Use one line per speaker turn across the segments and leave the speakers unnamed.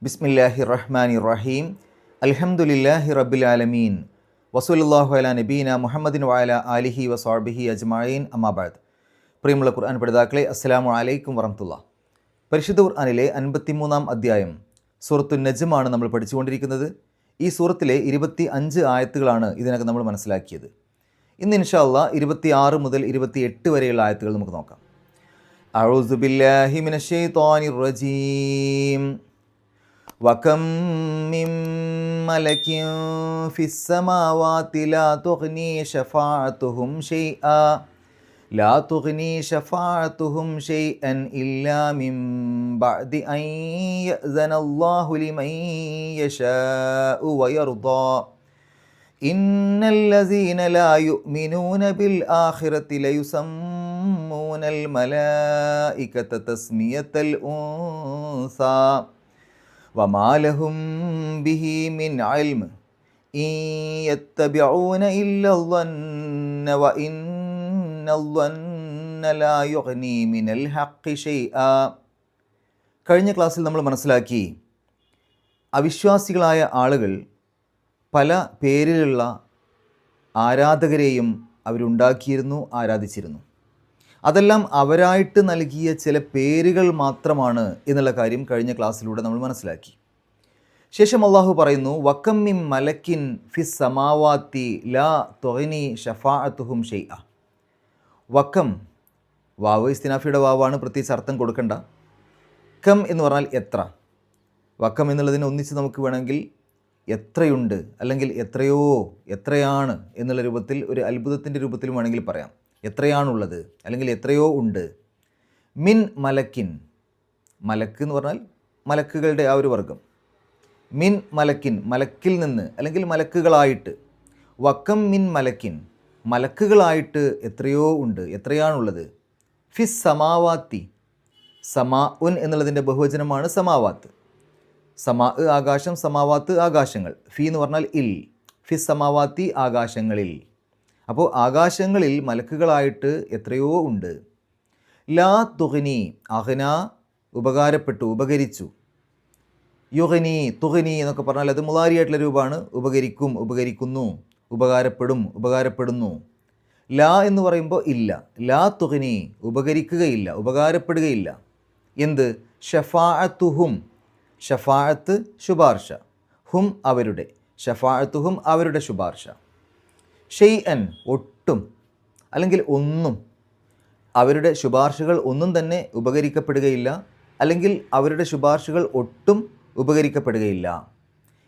ബിസ്മില്ലാഹി റഹ്മാനി റഹീം. അൽഹംദുലില്ലാഹി റബ്ബിൽ ആലമീൻ. വസല്ലല്ലാഹു അലാ നബീന മുഹമ്മദിൻ വഅലാ ആലിഹി വസ്വഹ്ബിഹി അജ്മഈൻ. അമ്മാ ബഅദ്. പ്രിയമുള്ള ഖുർആൻ പഠിതാക്കളെ, അസ്സലാമു അലൈക്കും വറഹ്മത്തുള്ളാഹി. പരിശുദ്ധ ഖുർആനിലെ 53-ാം അധ്യായം സൂറത്തുൻ നജ്മാണ് നമ്മൾ പഠിച്ചുകൊണ്ടിരിക്കുന്നത്. ഈ സൂറത്തിലെ 25 ആയത്തുകളാണ് ഇതിനകം നമ്മൾ മനസ്സിലാക്കിയത്. ഇന്ന് ഇൻഷാ അല്ലാഹ് 26 മുതൽ 28 വരെയുള്ള ആയത്തുകൾ നമുക്ക് നോക്കാം. അഊസു ബില്ലാഹി മിനശ് ശൈത്വാനിർ റജീം. വകം മിൻ മലകിൻ ഫിസ് സമാവാതി ലാ തുഗ്നി ശഫാഅതുഹും ഷൈഅൻ ഇല്ലാ മിൻ ബഅദി അൻ യഅ്സനല്ലാഹു ലിമൻ യശാഉ വയർദാ. ഇന്നല്ലസീന ലാ യുഅ്മിനൂന ബിൽ ആഖിറതി ലയുസമ്മൂനൽ മലായികത തസ്മിയതൽ ഉൻസാ വമാ ലഹും ബിഹി മിൻ ഇൽം ഇൻ യത്തബിഊന ഇല്ലല്ലന്ന വഇന്നല്ലന്ന ലാ യുഗ്നി മിനൽ ഹഖ് ഷൈആ. കഴിഞ്ഞ ക്ലാസ്സിൽ നമ്മൾ മനസ്സിലാക്കി, അവിശ്വാസികളായ ആളുകൾ പല പേരിലുള്ള ആരാധകരെയും അവരുണ്ടാക്കിയിരുന്നു, ആരാധിച്ചിരുന്നു. അതെല്ലാം അവരായിട്ട് നൽകിയ ചില പേരുകൾ മാത്രമാണ് എന്നുള്ള കാര്യം കഴിഞ്ഞ ക്ലാസ്സിലൂടെ നമ്മൾ മനസ്സിലാക്കി. ശേഷം അള്ളാഹു പറയുന്നു, വകം മിൻ മലക്കിൻ ഫിസ് സമാവാതി ലാ തുഗ്നി ശഫാഅതുഹും ഷൈഅ. വകം, വാവ് ഇസ്തിനാഫിയുടെ വാവാണ്, പ്രത്യേകിച്ച് അർത്ഥം കൊടുക്കണ്ട. കം എന്ന് പറഞ്ഞാൽ എത്ര. വകം എന്നുള്ളതിനെ ഒന്നിച്ച് നമുക്ക് വേണമെങ്കിൽ എത്രയുണ്ട്, അല്ലെങ്കിൽ എത്രയോ, എത്രയാണ് എന്നുള്ള രൂപത്തിൽ, ഒരു അത്ഭുതത്തിൻ്റെ രൂപത്തിലും വേണമെങ്കിൽ പറയാം. എത്രയാണുള്ളത്, അല്ലെങ്കിൽ എത്രയോ ഉണ്ട്. മിൻ മലക്കിൻ, മലക്ക് എന്ന് പറഞ്ഞാൽ മലക്കുകളുടെ ആ ഒരു വർഗം. മിൻ മലക്കിൻ, മലക്കിൽ നിന്ന്, അല്ലെങ്കിൽ മലക്കുകളായിട്ട്. വക്കം മിൻ മലക്കിൻ, മലക്കുകളായിട്ട് എത്രയോ ഉണ്ട്, എത്രയാണുള്ളത്. ഫിസ് സമാവാത്തി, സമാ ഉൻ എന്നുള്ളതിൻ്റെ ബഹുവചനമാണ് സമാവാത്ത്. സമാ ആകാശം, സമാവാത്ത് ആകാശങ്ങൾ. ഫി എന്ന് പറഞ്ഞാൽ ഇൽ. ഫിസ് സമാവാത്തി ആകാശങ്ങളിൽ. അപ്പോൾ ആകാശങ്ങളിൽ മലക്കുകളായിട്ട് എത്രയോ ഉണ്ട്. ലാ തുഗ്നി, അഹ്ന ഉപകാരപ്പെട്ടു, ഉപകരിച്ചു. യുഗ്നി, തുഗ്നി എന്നൊക്കെ പറഞ്ഞാൽ അത് മുളാരിയായിട്ടുള്ള രൂപമാണ്. ഉപകരിക്കും, ഉപകരിക്കുന്നു, ഉപകാരപ്പെടും, ഉപകാരപ്പെടുന്നു. ലാ എന്ന് പറയുമ്പോൾ ഇല്ല. ലാ തുഗ്നി, ഉപകരിക്കുകയില്ല, ഉപകാരപ്പെടുകയില്ല. എന്ത്? ഷഫാഅത്തുഹും, ഷഫാഅത്ത് ശുപാർശ, ഹും അവരുടെ, ഷഫാഅത്തുഹും അവരുടെ ശുപാർശ. ഷൈഅൻ ഒട്ടും, അല്ലെങ്കിൽ ഒന്നും, അവരുടെ ശുപാർശകൾ ഒന്നും തന്നെ ഉപകരിക്കപ്പെടുകയില്ല, അല്ലെങ്കിൽ അവരുടെ ശുപാർശകൾ ഒട്ടും ഉപകരിക്കപ്പെടുകയില്ല.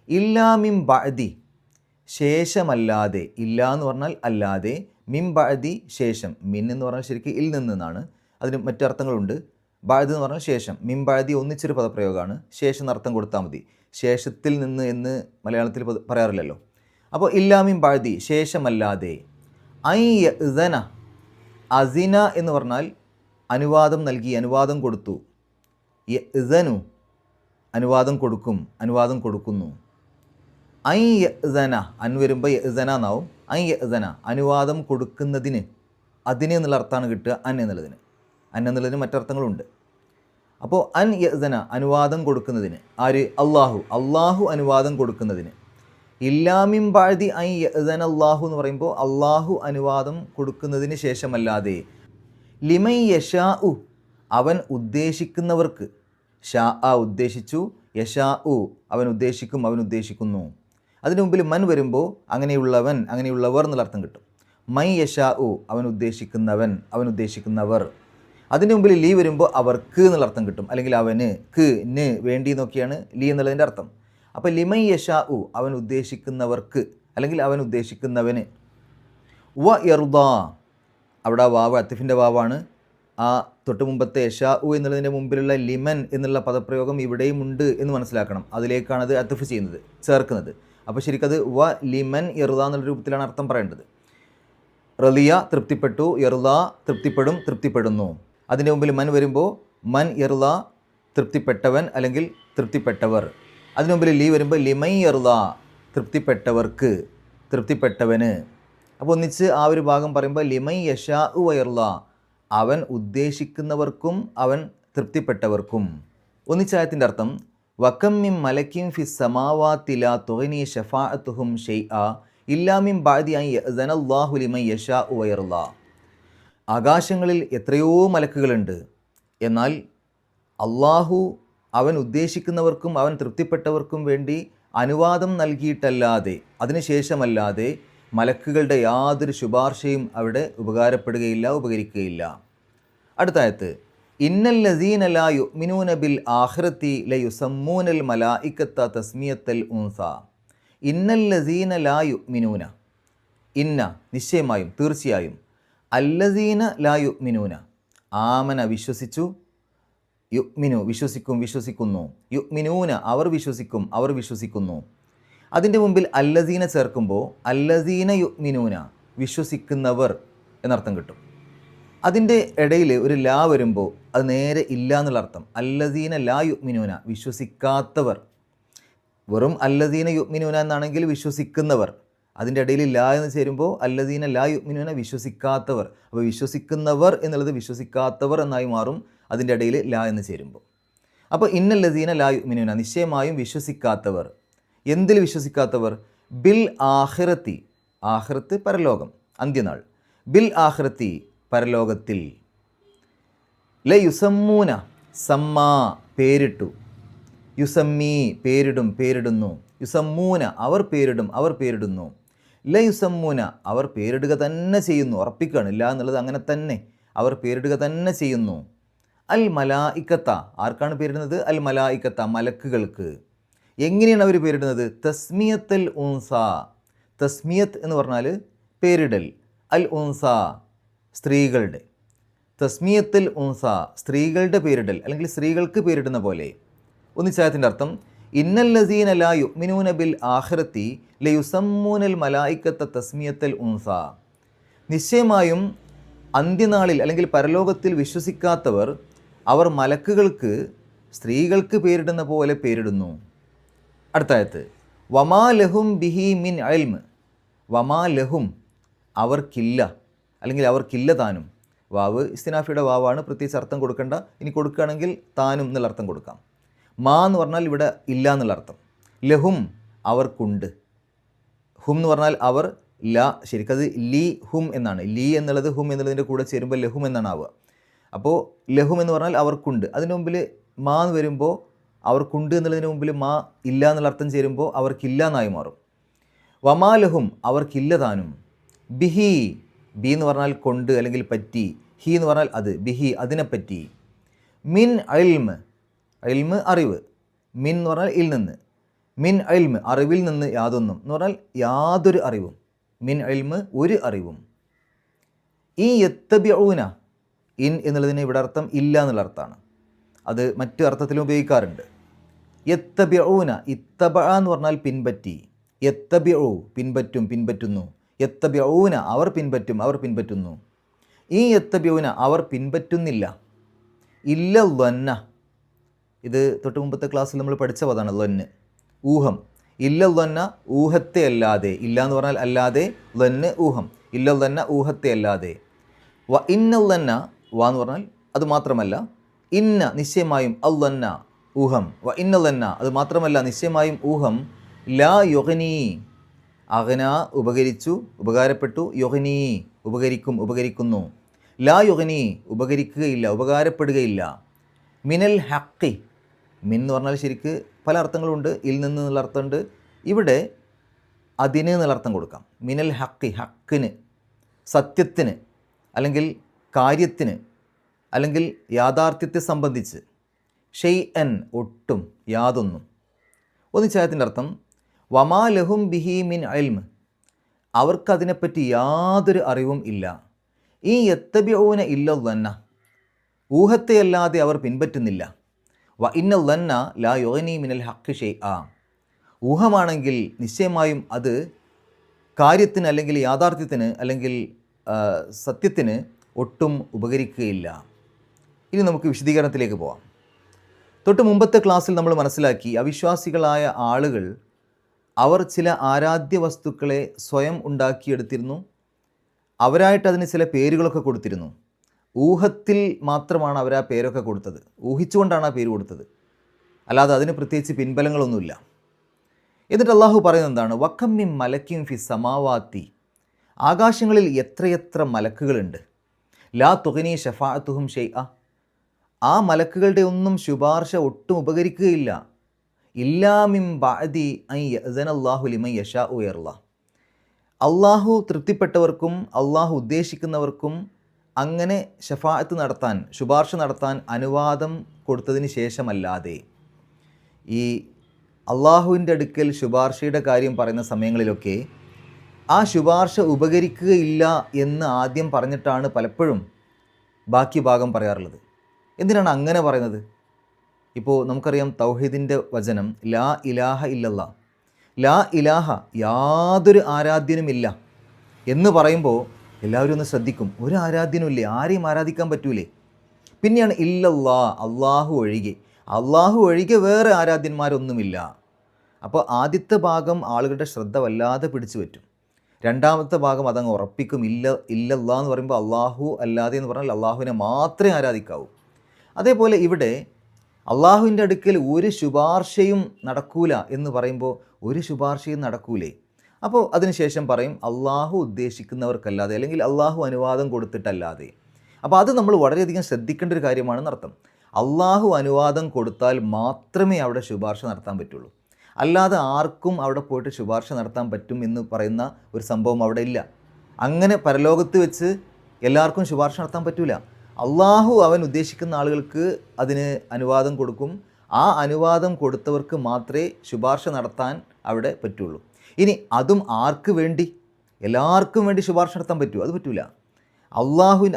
ഇല്ലാ മിൻ ബഅദി, ശേഷമല്ലാതെ. ഇല്ല എന്ന് പറഞ്ഞാൽ അല്ലാതെ, മിൻ ബഅദി ശേഷം. മിൻ എന്ന് പറഞ്ഞാൽ ശരിക്കും ഇൽ നിന്നാണ്. അതിന് മറ്റർത്ഥങ്ങളുണ്ട്. ബഅദ് എന്ന് പറഞ്ഞാൽ ശേഷം. മിൻ ബഅദി ഒന്നിച്ചൊരു പദപ്രയോഗമാണ്. ശേഷം എന്നർത്ഥം കൊടുത്താൽ മതി. ശേഷത്തിൽ നിന്ന് എന്ന് മലയാളത്തിൽ പറയാറില്ലല്ലോ. അപ്പോൾ ഇല്ലാ മിൻ ബഅദി, ശേഷമല്ലാതെ. ഐ യഅ്സന, അസിന എന്ന് പറഞ്ഞാൽ അനുവാദം നൽകി, അനുവാദം കൊടുത്തു. യഅ്സനു, അനുവാദം കൊടുക്കും, അനുവാദം കൊടുക്കുന്നു. ഐ യഅ്സന, അൻ വരുമ്പോൾ യഅ്സന എന്നാവും. ഐ യഅ്സന, അനുവാദം കൊടുക്കുന്നതിന്. അതിന് എന്നുള്ള അർത്ഥമാണ് കിട്ടുക അൻ എന്നുള്ളതിന്. അൻ എന്നുള്ളതിന് മറ്റർത്ഥങ്ങളുണ്ട്. അപ്പോൾ അൻ യഅ്സന, അനുവാദം കൊടുക്കുന്നതിന്. ആര്? അള്ളാഹു. അള്ളാഹു അനുവാദം കൊടുക്കുന്നതിന്. ഇല്ലാ മിൻ ബഅദി അൻ യഅ്സന അല്ലാഹു എന്ന് പറയുമ്പോൾ അള്ളാഹു അനുവാദം കൊടുക്കുന്നതിന് ശേഷമല്ലാതെ. ലിമൻ യശാഉ, അവൻ ഉദ്ദേശിക്കുന്നവർക്ക്. ഷാ ആ ഉദ്ദേശിച്ചു, യശാഉ അവൻ ഉദ്ദേശിക്കും, അവൻ ഉദ്ദേശിക്കുന്നു. അതിന് മുമ്പിൽ മൻ വരുമ്പോൾ അങ്ങനെയുള്ളവൻ, അങ്ങനെയുള്ളവർ എന്നുള്ള അർത്ഥം കിട്ടും. മൻ യശാഉ, അവൻ ഉദ്ദേശിക്കുന്നവൻ, അവൻ ഉദ്ദേശിക്കുന്നവർ. അതിന് മുമ്പിൽ ലീ വരുമ്പോൾ അവർക്ക് എന്നുള്ള അർത്ഥം കിട്ടും, അല്ലെങ്കിൽ അവന്, ക്ക്, ന്, വേണ്ടി എന്നൊക്കെയാണ് ലീ എന്നുള്ളതിൻ്റെ അർത്ഥം. അപ്പോൾ ലിമൻ യശാഉ, അവൻ ഉദ്ദേശിക്കുന്നവർക്ക്, അല്ലെങ്കിൽ അവൻ ഉദ്ദേശിക്കുന്നവന്. വ യർദാ, അവിടെ വാവ് അത്തിഫിൻ്റെ വാവാണ്. ആ തൊട്ട് മുമ്പത്തെ യശാഉ എന്നുള്ളതിൻ്റെ മുമ്പിലുള്ള ലിമൻ എന്നുള്ള പദപ്രയോഗം ഇവിടെയും ഉണ്ട് എന്ന് മനസ്സിലാക്കണം. അതിലേക്കാണ് അത് അത്തിഫ് ചെയ്യുന്നത്, ചേർക്കുന്നത്. അപ്പോൾ ശരിക്കത് വ ലിമൻ യർദാ എന്നുള്ള രൂപത്തിലാണ് അർത്ഥം പറയേണ്ടത്. റളിയ തൃപ്തിപ്പെട്ടു, യർദാ തൃപ്തിപ്പെടും, തൃപ്തിപ്പെടുന്നു. അതിൻ്റെ മുമ്പിൽ മൻ വരുമ്പോൾ മൻ യർദാ തൃപ്തിപ്പെട്ടവൻ, അല്ലെങ്കിൽ തൃപ്തിപ്പെട്ടവർ. അതിനു മുമ്പിൽ ലീ വരുമ്പോൾ ലിമൻ യർദാ തൃപ്തിപ്പെട്ടവർക്ക്, തൃപ്തിപ്പെട്ടവന്. അപ്പോൾ ഒന്നിച്ച് ആ ഒരു ഭാഗം പറയുമ്പോൾ ലിമൻ യശാഉ വയർദാ, അവൻ ഉദ്ദേശിക്കുന്നവർക്കും അവൻ തൃപ്തിപ്പെട്ടവർക്കും. ഒന്നിച്ചായത്തിൻ്റെ അർത്ഥം വകം മിൻ മലക്കിൻ ഫിസ് സമാവാതി ലാ തുഗ്നി ശഫാഅത്തുഹും ഷൈആ ഇല്ലാ മിൻ ബഅദി അൻ യഅ്സനല്ലാഹു ലിമൻ യശാഉ വയർളാ. ആകാശങ്ങളിൽ എത്രയോ മലക്കുകളുണ്ട്, എന്നാൽ അള്ളാഹു അവൻ ഉദ്ദേശിക്കുന്നവർക്കും അവൻ തൃപ്തിപ്പെട്ടവർക്കും വേണ്ടി അനുവാദം നൽകിയിട്ടല്ലാതെ അതിനുശേഷമല്ലാതെ മലക്കുകളുടെ യാതൊരു ശുപാർശയും അവിടെ ഉപകാരപ്പെടുകയില്ല, ഉപകരിക്കുകയില്ല. അടുത്ത ആയത്ത്, ഇന്നല്ലദീന ലാ യുഅ്മിനൂന ബിൽ ആഖിറതി ലയുസമ്മൂനൽ മലായികത തസ്മിയത്തൽ ഉൻസ. ഇന്നല്ലദീന ലാ യുഅ്മിനൂന, ഇന്ന നിശ്ചയമായും തീർച്ചയായും, അല്ലദീന ലാ യുഅ്മിനൂന ആമന വിശ്വസിച്ചു, യുഅ്മിനു വിശ്വസിക്കുന്നു, യുഅ്മിനൂന അവർ വിശ്വസിക്കും, അവർ വിശ്വസിക്കുന്നു. അതിൻ്റെ മുമ്പിൽ അല്ലദീന ചേർക്കുമ്പോൾ അല്ലദീന യുഅ്മിനൂന വിശ്വസിക്കുന്നവർ എന്നർത്ഥം കിട്ടും. അതിൻ്റെ ഇടയിൽ ഒരു ലാ വരുമ്പോൾ അത് നേരെ ഇല്ല എന്നുള്ള അർത്ഥം. അല്ലദീന ലാ യുഅ്മിനൂന വിശ്വസിക്കാത്തവർ. വെറും അല്ലദീന യുഅ്മിനൂന എന്നാണെങ്കിൽ വിശ്വസിക്കുന്നവർ, അതിൻ്റെ ഇടയിൽ ലാ എന്ന് ചേരുമ്പോൾ അല്ലദീന ലാ യുഅ്മിനൂന വിശ്വസിക്കാത്തവർ. അപ്പോൾ വിശ്വസിക്കുന്നവർ എന്നുള്ളത് വിശ്വസിക്കാത്തവർ എന്നായി മാറും അതിൻ്റെ ഇടയിൽ ലാ എന്ന് ചേരുമ്പോൾ. അപ്പോൾ ഇന്നല്ലദീന ലാ യുഅ്മിനൂന നിശ്ചയമായും വിശ്വസിക്കാത്തവർ. എന്തിൽ വിശ്വസിക്കാത്തവർ? ബിൽ ആഖിറത്തി, ആഖിറത്ത് പരലോകം, അന്ത്യനാൾ. ബിൽ ആഖിറത്തി പരലോകത്തിൽ. യുസമ്മൂന സമ്മാ പേരിട്ടു, യുസമ്മീ പേരിടും, പേരിടുന്നു. യുസമ്മൂന അവർ പേരിടും, അവർ പേരിടുന്നു. യുസമ്മൂന അവർ പേരിടുക തന്നെ ചെയ്യുന്നു, ഉറപ്പിക്കുകയാണ്, ഇല്ല എന്നുള്ളത് അങ്ങനെ തന്നെ, അവർ പേരിടുക തന്നെ ചെയ്യുന്നു. അൽ മലായിക്കത്ത ആർക്കാണ് പേരിടുന്നത്? അൽ മലായിക്കത്ത മലക്കുകൾക്ക്. എങ്ങനെയാണ് അവർ പേരിടുന്നത്? തസ്മിയത്തൽ ഉൻസ, തസ്മിയത്ത് എന്ന് പറഞ്ഞാൽ പേരിടൽ, അൽ ഉൻസ സ്ത്രീകളുടെ, തസ്മിയത്തൽ ഉൻസ സ്ത്രീകളുടെ പേരിടൽ, അല്ലെങ്കിൽ സ്ത്രീകൾക്ക് പേരിടുന്ന പോലെ. ഒന്നിച്ചായത്തിൻ്റെ അർത്ഥം, ഇന്നല്ലദീന ലാ യുഅ്മിനൂന ബിൽ ആഖിറതി ലയുസമ്മൂനൽ മലായിക്കത്ത തസ്മിയത്തൽ ഉൻസ. നിശ്ചയമായും അന്ത്യനാളിൽ അല്ലെങ്കിൽ പരലോകത്തിൽ വിശ്വസിക്കാത്തവർ അവർ മലക്കുകൾക്ക്, സ്ത്രീകൾക്ക് പേരിടുന്ന പോലെ പേരിടുന്നു. അടുത്തായത്, വമാ ലഹും ബിഹി മിൻ ഇൽമ്. വമാ ലഹും അവർക്കില്ല, അല്ലെങ്കിൽ അവർക്കില്ല താനും. വാവ് ഇസ്തിനാഫിയുടെ വാവാണ്, പ്രത്യേകിച്ച് അർത്ഥം കൊടുക്കേണ്ട. ഇനി കൊടുക്കുകയാണെങ്കിൽ താനും എന്നുള്ള അർത്ഥം കൊടുക്കാം. മാ എന്ന് പറഞ്ഞാൽ ഇവിടെ ഇല്ല എന്നുള്ള അർത്ഥം. ലഹും അവർക്കുണ്ട്. ഹും എന്ന് പറഞ്ഞാൽ അവർ, ല ശരിക്കത് ലീ ഹും എന്നാണ്. ലീ എന്നുള്ളത് ഹും എന്നുള്ളതിൻ്റെ കൂടെ ചേരുമ്പോൾ ലഹും എന്നാണ് ആവുക. അപ്പോൾ ലഹും എന്ന് പറഞ്ഞാൽ അവർക്കുണ്ട്. അതിന് മുമ്പിൽ മാ എന്ന് വരുമ്പോൾ അവർക്കുണ്ട് എന്നുള്ളതിന് മുമ്പിൽ മാ ഇല്ല എന്നുള്ള അർത്ഥം ചേരുമ്പോൾ അവർക്കില്ല എന്നായി മാറും. വമാ ലഹും അവർക്കില്ല താനും. ബിഹി ബി എന്ന് പറഞ്ഞാൽ കൊണ്ട് അല്ലെങ്കിൽ പറ്റി, ഹി എന്ന് പറഞ്ഞാൽ അത്, ബിഹി അതിനെപ്പറ്റി. മിൻ ഇൽമ്, ഇൽമ് അറിവ്, മിൻ എന്ന് പറഞ്ഞാൽ ഇൽ നിന്ന്, മിൻ ഇൽമ് അറിവിൽ നിന്ന് യാതൊന്നും എന്ന് പറഞ്ഞാൽ യാതൊരു അറിവും, മിൻ ഇൽമ് ഒരു അറിവും. ഈ യത്തബിഊന, ഇൻ എന്നുള്ളതിന് ഇവിടെ അർത്ഥം ഇല്ല എന്നുള്ള അർത്ഥമാണ്. അത് മറ്റു അർത്ഥത്തിലും ഉപയോഗിക്കാറുണ്ട്. യത്തബിഊന, ഇത്തബ എന്ന് പറഞ്ഞാൽ പിൻപറ്റി, യത്തബിഊ പിൻപറ്റും, പിൻപറ്റുന്നു. യത്തബിഊന അവർ പിൻപറ്റും, അവർ പിൻപറ്റുന്നു. ഈ യത്തബിഊന അവർ പിൻപറ്റുന്നില്ല. ഇല്ല ലന്ന, ഇത് തൊട്ട് മുമ്പത്തെ ക്ലാസ്സിൽ നമ്മൾ പഠിച്ച പദമാണ് ലന്ന്, ഊഹം. ഇല്ല ലന്ന ഊഹത്തെ അല്ലാതെ, ഇല്ല എന്ന് പറഞ്ഞാൽ അല്ലാതെ, ലന്ന് ഊഹം, ഇല്ല ലന്ന ഊഹത്തെ അല്ലാതെ. വ ഇന്ന ലന്ന, വ എന്ന് പറഞ്ഞാൽ അത് മാത്രമല്ല, ഇന്ന നിശ്ചയമായും, അല്ലന്ന ഊഹം, വ ഇന്ന ലന്ന അത് മാത്രമല്ല നിശ്ചയമായും ഊഹം, ലാ യുഗ്നി അഗ്ന ഉപകരിച്ചു, ഉപകാരപ്പെട്ടു, യുഗ്നി ഉപകരിക്കും, ഉപകരിക്കുന്നു. ലാ യുഗ്നി ഉപകരിക്കുകയില്ല, ഉപകാരപ്പെടുകയില്ല. മിനൽ ഹക്കി, മിൻ എന്ന് പറഞ്ഞാൽ ശരിക്ക് പല അർത്ഥങ്ങളുണ്ട്. ഇൽ നിന്ന് എന്നുള്ള അർത്ഥമുണ്ട്. ഇവിടെ അതിന് എന്നുള്ള അർത്ഥം കൊടുക്കാം. മിനൽ ഹക്കി, ഹക്കിന്, സത്യത്തിന്, അല്ലെങ്കിൽ കാര്യത്തിന്, അല്ലെങ്കിൽ യാഥാർത്ഥ്യത്തെ സംബന്ധിച്ച്. ഷെയ്അൻ ഒട്ടും, യാതൊന്നും. ഒന്നിച്ചായത്തിൻ്റെ അർത്ഥം, വമാ ലഹും ബിഹി മിൻ ഇൽമ് അവർക്കതിനെപ്പറ്റി യാതൊരു അറിവും ഇല്ല. ഈ യത്തബിഊന ഇല്ല ലന്ന ഊഹത്തെയല്ലാതെ അവർ പിൻപറ്റുന്നില്ല. വ ഇന്ന ലന്ന ലാ യുഗ്നി മിനൽ ഹഖ് ഷൈആ ഊഹമാണെങ്കിൽ നിശ്ചയമായും അത് കാര്യത്തിന്, അല്ലെങ്കിൽ യാഥാർത്ഥ്യത്തിന്, അല്ലെങ്കിൽ സത്യത്തിന് ഒട്ടും ഉപകരിക്കുകയില്ല. ഇനി നമുക്ക് വിശദീകരണത്തിലേക്ക് പോകാം. തൊട്ട് മുമ്പത്തെ ക്ലാസ്സിൽ നമ്മൾ മനസ്സിലാക്കി, അവിശ്വാസികളായ ആളുകൾ അവർ ചില ആരാധ്യ വസ്തുക്കളെ സ്വയം ഉണ്ടാക്കിയെടുത്തിരുന്നു. അവരായിട്ട് അതിന് ചില പേരുകളൊക്കെ കൊടുത്തിരുന്നു. ഊഹത്തിൽ മാത്രമാണ് അവർ ആ പേരൊക്കെ കൊടുത്തത്, ഊഹിച്ചുകൊണ്ടാണ് ആ പേര് കൊടുത്തത്. അല്ലാതെ അതിന് പ്രത്യേകിച്ച് പിൻബലങ്ങളൊന്നുമില്ല. എന്നിട്ട് അള്ളാഹു പറയുന്നത് എന്താണ്? വക്കം മിൻ മലക്കിൻ ഫി സമാവാത്തി, ആകാശങ്ങളിൽ എത്രയെത്ര മലക്കുകളുണ്ട്. ലാ തുഗ്നി ഷഫാഅത്തുഹും ഷൈഅ, ആ മലക്കുകളുടെ ഒന്നും ശുപാർശ ഒട്ടും ഉപകരിക്കുകയില്ല. ഇല്ലാ മിൻ ബഅദി അൻ യഅ്സനല്ലാഹു ലിമൻ യശാഉ വയർള, അള്ളാഹു തൃപ്തിപ്പെട്ടവർക്കും അള്ളാഹു ഉദ്ദേശിക്കുന്നവർക്കും അങ്ങനെ ഷഫാഅത്ത് നടത്താൻ, ശുപാർശ നടത്താൻ അനുവാദം കൊടുത്തതിന് ശേഷമല്ലാതെ. ഈ അള്ളാഹുവിൻ്റെ അടുക്കൽ ശുപാർശയുടെ കാര്യം പറയുന്ന സമയങ്ങളിലൊക്കെ ആ ശുപാർശ ഉപകരിക്കുകയില്ല എന്ന് ആദ്യം പറഞ്ഞിട്ടാണ് പലപ്പോഴും ബാക്കി ഭാഗം പറയാറുള്ളത്. എന്തിനാണ് അങ്ങനെ പറയുന്നത്? ഇപ്പോൾ നമുക്കറിയാം തൗഹീദിൻ്റെ വചനം ലാ ഇലാഹ ഇല്ലല്ലാ, ലാ ഇലാഹ, യാതൊരു ആരാധ്യനുമില്ല എന്ന് പറയുമ്പോൾ എല്ലാവരും ഒന്ന് ശ്രദ്ധിക്കും. ഒരു ആരാധ്യനുമില്ലേ, ആരെയും ആരാധിക്കാൻ പറ്റൂലേ. പിന്നെയാണ് ഇല്ലല്ലാ, അള്ളാഹു ഒഴികെ, അള്ളാഹു ഒഴികെ വേറെ ആരാധ്യന്മാരൊന്നുമില്ല. അപ്പോൾ ആദ്യത്തെ ഭാഗം ആളുകളുടെ ശ്രദ്ധ വല്ലാതെ പിടിച്ചു പറ്റും. രണ്ടാമത്തെ ഭാഗം അതങ്ങ് ഉറപ്പിക്കും. ഇല്ലല്ലാ എന്ന് പറയുമ്പോൾ അള്ളാഹു അല്ലാതെ എന്ന് പറഞ്ഞാൽ അള്ളാഹുവിനെ മാത്രമേ ആരാധിക്കാവൂ. അതേപോലെ ഇവിടെ അള്ളാഹുവിൻ്റെ അടുക്കൽ ഒരു ശുപാർശയും നടക്കൂല എന്ന് പറയുമ്പോൾ ഒരു ശുപാർശയും നടക്കൂലേ. അപ്പോൾ അതിനുശേഷം പറയും അള്ളാഹു ഉദ്ദേശിക്കുന്നവർക്കല്ലാതെ, അല്ലെങ്കിൽ അള്ളാഹു അനുവാദം കൊടുത്തിട്ടല്ലാതെ. അപ്പോൾ അത് നമ്മൾ വളരെയധികം ശ്രദ്ധിക്കേണ്ട ഒരു കാര്യമാണെന്നർത്ഥം. അള്ളാഹു അനുവാദം കൊടുത്താൽ മാത്രമേ അവിടെ ശുപാർശ നടത്താൻ പറ്റുള്ളൂ. അല്ലാതെ ആർക്കും അവിടെ പോയിട്ട് ശുപാർശ നടത്താൻ പറ്റും എന്ന് പറയുന്ന ഒരു സംഭവം അവിടെ ഇല്ല. അങ്ങനെ പരലോകത്ത് വെച്ച് എല്ലാവർക്കും ശുപാർശ നടത്താൻ പറ്റില്ല. അള്ളാഹു അവൻ ഉദ്ദേശിക്കുന്ന ആളുകൾക്ക് അതിന് അനുവാദം കൊടുക്കും. ആ അനുവാദം കൊടുത്തവർക്ക് മാത്രമേ ശുപാർശ നടത്താൻ അവിടെ പറ്റുള്ളൂ. ഇനി അതും ആർക്ക് വേണ്ടി? എല്ലാവർക്കും വേണ്ടി ശുപാർശ നടത്താൻ പറ്റുമോ? അത് പറ്റില്ല.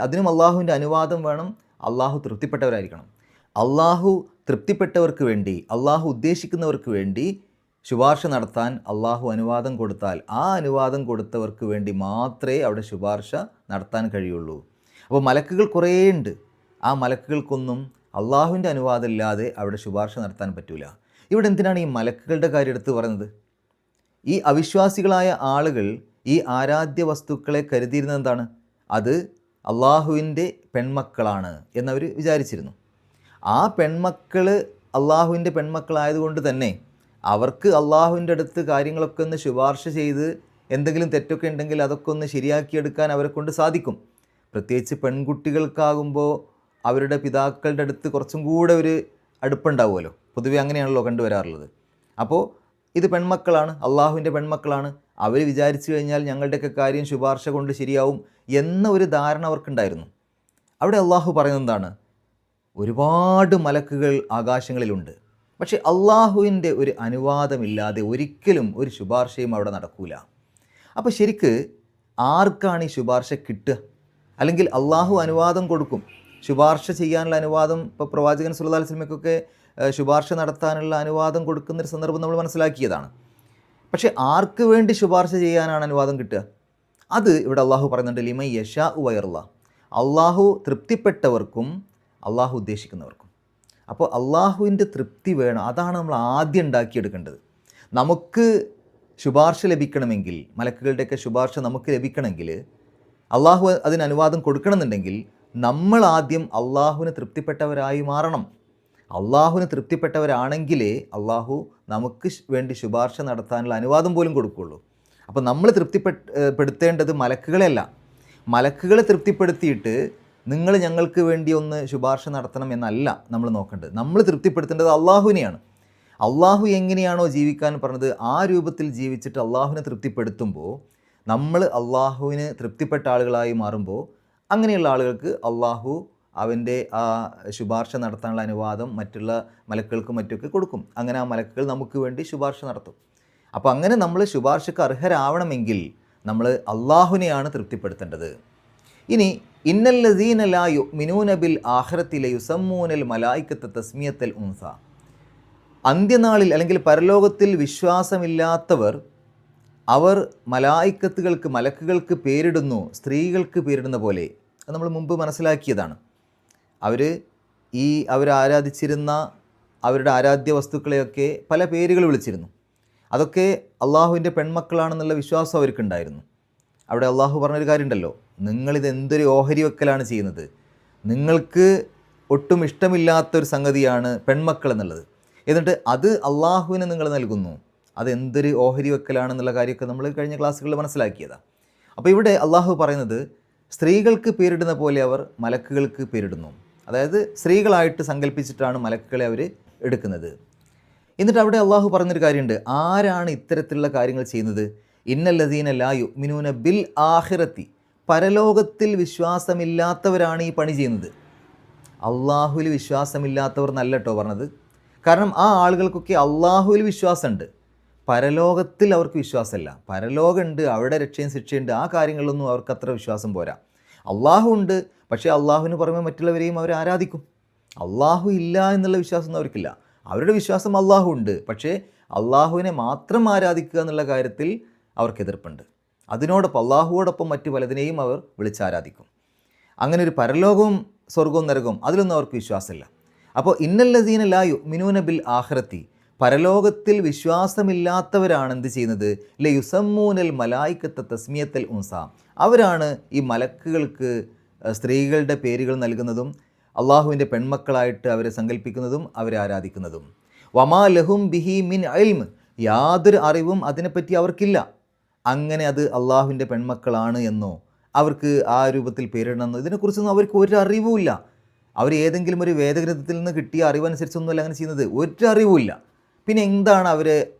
അതിനും അള്ളാഹുവിൻ്റെ അനുവാദം വേണം. അള്ളാഹു തൃപ്തിപ്പെട്ടവരായിരിക്കണം. അള്ളാഹു തൃപ്തിപ്പെട്ടവർക്ക് വേണ്ടി, അള്ളാഹു ഉദ്ദേശിക്കുന്നവർക്ക് വേണ്ടി ശുപാർശ നടത്താൻ അള്ളാഹു അനുവാദം കൊടുത്താൽ ആ അനുവാദം കൊടുത്തവർക്ക് വേണ്ടി മാത്രമേ അവിടെ ശുപാർശ നടത്താൻ കഴിയുള്ളൂ. അപ്പോൾ മലക്കുകൾ കുറേ ഉണ്ട്. ആ മലക്കുകൾക്കൊന്നും അള്ളാഹുവിൻ്റെ അനുവാദം ഇല്ലാതെ അവിടെ ശുപാർശ നടത്താൻ പറ്റില്ല. ഇവിടെ എന്തിനാണ് ഈ മലക്കുകളുടെ കാര്യം എടുത്ത് പറയുന്നത്? ഈ അവിശ്വാസികളായ ആളുകൾ ഈ ആരാധ്യ വസ്തുക്കളെ കരുതിയിരുന്നത് എന്താണ്? അത് അള്ളാഹുവിൻ്റെ പെൺമക്കളാണ് എന്നവർ വിചാരിച്ചിരുന്നു. ആ പെൺമക്കൾ അള്ളാഹുവിൻ്റെ പെൺമക്കളായതുകൊണ്ട് തന്നെ അവർക്ക് അള്ളാഹുവിൻ്റെ അടുത്ത് കാര്യങ്ങളൊക്കെ ഒന്ന് ശുപാർശ ചെയ്ത് എന്തെങ്കിലും തെറ്റൊക്കെ ഉണ്ടെങ്കിൽ അതൊക്കെ ഒന്ന് ശരിയാക്കിയെടുക്കാൻ അവരെ കൊണ്ട് സാധിക്കും. പ്രത്യേകിച്ച് പെൺകുട്ടികൾക്കാകുമ്പോൾ അവരുടെ പിതാക്കളുടെ അടുത്ത് കുറച്ചും കൂടെ ഒരു അടുപ്പുണ്ടാവുമല്ലോ. പൊതുവെ അങ്ങനെയാണല്ലോ കണ്ടുവരാറുള്ളത്. അപ്പോൾ ഇത് പെൺമക്കളാണ്, അള്ളാഹുവിൻ്റെ പെൺമക്കളാണ്, അവർ വിചാരിച്ചു കഴിഞ്ഞാൽ ഞങ്ങളുടെയൊക്കെ കാര്യം ശുപാർശ കൊണ്ട് ശരിയാവും എന്ന ഒരു ധാരണ അവർക്കുണ്ടായിരുന്നു. അവിടെ അള്ളാഹു പറയുന്നത് എന്താണ്? ഒരുപാട് മലക്കുകൾ ആകാശങ്ങളിലുണ്ട്. പക്ഷേ അള്ളാഹുവിൻ്റെ ഒരു അനുവാദമില്ലാതെ ഒരിക്കലും ഒരു ശുപാർശയും അവിടെ നടക്കൂല. അപ്പോൾ ശരിക്ക് ആർക്കാണ് ഈ ശുപാർശ കിട്ടുക? അല്ലെങ്കിൽ അള്ളാഹു അനുവാദം കൊടുക്കും, ശുപാർശ ചെയ്യാനുള്ള അനുവാദം. ഇപ്പോൾ പ്രവാചകൻ സല്ലല്ലാഹു അലൈഹി വസല്ലമയ്ക്കൊക്കെ ശുപാർശ നടത്താനുള്ള അനുവാദം കൊടുക്കുന്നൊരു സന്ദർഭം നമ്മൾ മനസ്സിലാക്കിയതാണ്. പക്ഷേ ആർക്ക് വേണ്ടി ശുപാർശ ചെയ്യാനാണ് അനുവാദം കിട്ടുക? അത് ഇവിടെ അള്ളാഹു പറയുന്നുണ്ട്, ലിമൻ യശാഉ വയർള, അള്ളാഹു തൃപ്തിപ്പെട്ടവർക്കും അള്ളാഹു ഉദ്ദേശിക്കുന്നവർക്കും. അപ്പോൾ അള്ളാഹുവിൻ്റെ തൃപ്തി വേണം. അതാണ് നമ്മൾ ആദ്യം ഉണ്ടാക്കിയെടുക്കേണ്ടത്. നമുക്ക് ശുപാർശ ലഭിക്കണമെങ്കിൽ, മലക്കുകളുടെയൊക്കെ ശുപാർശ നമുക്ക് ലഭിക്കണമെങ്കിൽ, അള്ളാഹു അതിന് അനുവാദം കൊടുക്കണമെന്നുണ്ടെങ്കിൽ നമ്മൾ ആദ്യം അള്ളാഹുവിന് തൃപ്തിപ്പെട്ടവരായി മാറണം. അള്ളാഹുവിന് തൃപ്തിപ്പെട്ടവരാണെങ്കിലേ അള്ളാഹു നമുക്ക് വേണ്ടി ശുപാർശ നടത്താനുള്ള അനുവാദം പോലും കൊടുക്കുകയുള്ളൂ. അപ്പോൾ നമ്മൾ തൃപ്തിപ്പെടുത്തേണ്ടത് മലക്കുകളെയല്ല. മലക്കുകളെ തൃപ്തിപ്പെടുത്തിയിട്ട് നിങ്ങൾ ഞങ്ങൾക്ക് വേണ്ടി ഒന്ന് ശുപാർശ നടത്തണം എന്നല്ല നമ്മൾ നോക്കേണ്ടത്. നമ്മൾ തൃപ്തിപ്പെടുത്തേണ്ടത് അള്ളാഹുവിനെയാണ്. അള്ളാഹു എങ്ങനെയാണോ ജീവിക്കാൻ പറഞ്ഞത് ആ രൂപത്തിൽ ജീവിച്ചിട്ട് അള്ളാഹുവിനെ തൃപ്തിപ്പെടുത്തുമ്പോൾ നമ്മൾ അള്ളാഹുവിന് തൃപ്തിപ്പെട്ട ആളുകളായി മാറുമ്പോൾ അങ്ങനെയുള്ള ആളുകൾക്ക് അള്ളാഹു അവൻ്റെ ആ ശുപാർശ നടത്താനുള്ള അനുവാദം മറ്റുള്ള മലക്കുകൾക്കും മറ്റൊക്കെ കൊടുക്കും. അങ്ങനെ ആ മലക്കുകൾ നമുക്ക് വേണ്ടി ശുപാർശ നടത്തും. അപ്പോൾ അങ്ങനെ നമ്മൾ ശുപാർശക്ക് അർഹരാവണമെങ്കിൽ നമ്മൾ അള്ളാഹുവിനെയാണ് തൃപ്തിപ്പെടുത്തേണ്ടത്. ഇനി ഇന്നല്ലദീന ലാ യുഅ്മിനൂന ബിൽ ആഖിറതി ലയുസമ്മൂനൽ മലായികത തസ്മിയത്തൽ ഉൻസ, അന്ത്യനാളിൽ അല്ലെങ്കിൽ പരലോകത്തിൽ വിശ്വാസമില്ലാത്തവർ അവർ മലായിക്കത്തുകൾക്ക്, മലക്കുകൾക്ക് പേരിടുന്നു, സ്ത്രീകൾക്ക് പേരിടുന്ന പോലെ. അത് നമ്മൾ മുമ്പ് മനസ്സിലാക്കിയതാണ്. അവർ ആരാധിച്ചിരുന്ന അവരുടെ ആരാധ്യ വസ്തുക്കളെയൊക്കെ പല പേരുകൾ വിളിച്ചിരുന്നു. അതൊക്കെ അള്ളാഹുവിൻ്റെ പെൺമക്കളാണെന്നുള്ള വിശ്വാസം അവർക്കുണ്ടായിരുന്നു. അവിടെ അള്ളാഹു പറഞ്ഞൊരു കാര്യമുണ്ടല്ലോ, നിങ്ങളിത് എന്തൊരു ഓഹരി വെക്കലാണ് ചെയ്യുന്നത്, നിങ്ങൾക്ക് ഒട്ടും ഇഷ്ടമില്ലാത്തൊരു സംഗതിയാണ് പെൺമക്കൾ എന്നുള്ളത്. എന്നിട്ട് അത് അള്ളാഹുവിന് നിങ്ങൾ നൽകുന്നു. അതെന്തൊരു ഓഹരി വെക്കലാണെന്നുള്ള കാര്യമൊക്കെ നമ്മൾ കഴിഞ്ഞ ക്ലാസ്സുകളിൽ മനസ്സിലാക്കിയതാണ്. അപ്പോൾ ഇവിടെ അള്ളാഹു പറയുന്നത് സ്ത്രീകൾക്ക് പേരിടുന്ന പോലെ അവർ മലക്കുകൾക്ക് പേരിടുന്നു. അതായത് സ്ത്രീകളായിട്ട് സങ്കല്പിച്ചിട്ടാണ് മലക്കുകളെ അവർ എടുക്കുന്നത്. എന്നിട്ട് അവിടെ അള്ളാഹു പറഞ്ഞൊരു കാര്യമുണ്ട്. ആരാണ് ഇത്തരത്തിലുള്ള കാര്യങ്ങൾ ചെയ്യുന്നത്? ഇന്നല്ലദീന ലാ യുഅ്മിനൂന ബിൽ ആഖിറത്തി, പരലോകത്തിൽ വിശ്വാസമില്ലാത്തവരാണ് ഈ പണി ചെയ്യുന്നത്. അള്ളാഹുവിൽ വിശ്വാസമില്ലാത്തവർ നല്ല കേട്ടോ പറഞ്ഞത്. കാരണം ആ ആളുകൾക്കൊക്കെ അള്ളാഹുവിൽ വിശ്വാസമുണ്ട്, പരലോകത്തിൽ അവർക്ക് വിശ്വാസമല്ല. പരലോകമുണ്ട്, അവിടെ രക്ഷയും ശിക്ഷയുണ്ട്, ആ കാര്യങ്ങളിലൊന്നും അവർക്ക് അത്ര വിശ്വാസം പോരാ. അള്ളാഹു ഉണ്ട്, പക്ഷേ അള്ളാഹുവിന് പുറമെ മറ്റുള്ളവരെയും അവർ ആരാധിക്കും. അള്ളാഹു ഇല്ല എന്നുള്ള വിശ്വാസമൊന്നും അവർക്കില്ല. അവരുടെ വിശ്വാസം അള്ളാഹു ഉണ്ട്, പക്ഷേ അള്ളാഹുവിനെ മാത്രം ആരാധിക്കുക എന്നുള്ള കാര്യത്തിൽ അവർക്ക് എതിർപ്പുണ്ട്. അതിനോടൊപ്പം അള്ളാഹുവോടൊപ്പം മറ്റു പലതിനെയും അവർ വിളിച്ചാരാധിക്കും. അങ്ങനെ ഒരു പരലോകവും സ്വർഗവും നരകവും അതിലൊന്നും അവർക്ക് വിശ്വാസമില്ല. അപ്പോൾ ഇന്നല്ലദീന ലാ യുഅ്മിനൂന ബിൽ ആഖിറത്തി, പരലോകത്തിൽ വിശ്വാസമില്ലാത്തവരാണ് എന്ത് ചെയ്യുന്നത്? ലയുസമ്മൂനൽ മലായിക്കത്ത തസ്മിയത്തൽ ഉൻസ, അവരാണ് ഈ മലക്കുകൾക്ക് സ്ത്രീകളുടെ പേരുകൾ നൽകുന്നതും അള്ളാഹുവിൻ്റെ പെൺമക്കളായിട്ട് അവരെ സങ്കല്പിക്കുന്നതും അവരെ ആരാധിക്കുന്നതും. വമാ ലഹും ബിഹി മിൻ ഇൽമ്, യാതൊരു അറിവും അതിനെപ്പറ്റി അവർക്കില്ല. അങ്ങനെ അത് അള്ളാഹുവിൻ്റെ പെൺമക്കളാണ് എന്നോ അവർക്ക് ആ രൂപത്തിൽ പേരിടണമെന്നോ ഇതിനെക്കുറിച്ചൊന്നും അവർക്ക് ഒരു അറിവുമില്ല. അവർ ഏതെങ്കിലും ഒരു വേദഗ്രന്ഥത്തിൽ നിന്ന് കിട്ടിയ അറിവനുസരിച്ചൊന്നുമല്ല അങ്ങനെ ചെയ്യുന്നത്, ഒരു അറിവുമില്ല. പിന്നെ എന്താണ് അവർ